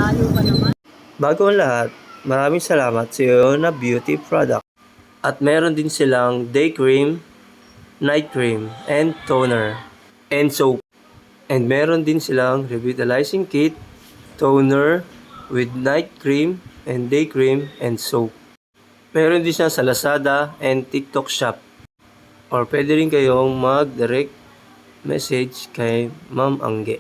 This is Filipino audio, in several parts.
Layo pa naman. Bago ang lahat, maraming salamat sa Iona Beauty Product. At meron din silang day cream, night cream, and toner, and soap. And meron din silang revitalizing kit, toner, with night cream, and day cream, and soap. Meron din siya sa Lazada and TikTok shop. Or pwede rin kayong mag-direct message kay Ma'am Angge.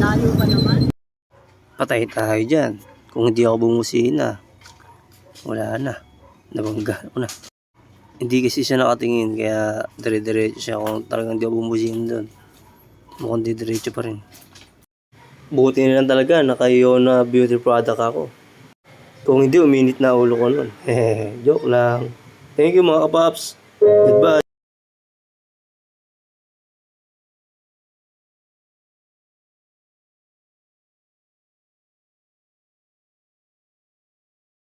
Layo pa naman. Patay tayo dyan. Kung hindi ako bumusina, wala na. Nabangga ko na. Hindi kasi siya nakatingin, kaya dire-diretso siya. Kung talagang hindi ako bumusina doon, mukhang diretso pa rin. Buti na lang talaga, naka-Iona Beauty Product ako. Kung hindi, uminit na ulo ko nun. Joke lang. Thank you mga kapaps. Goodbye.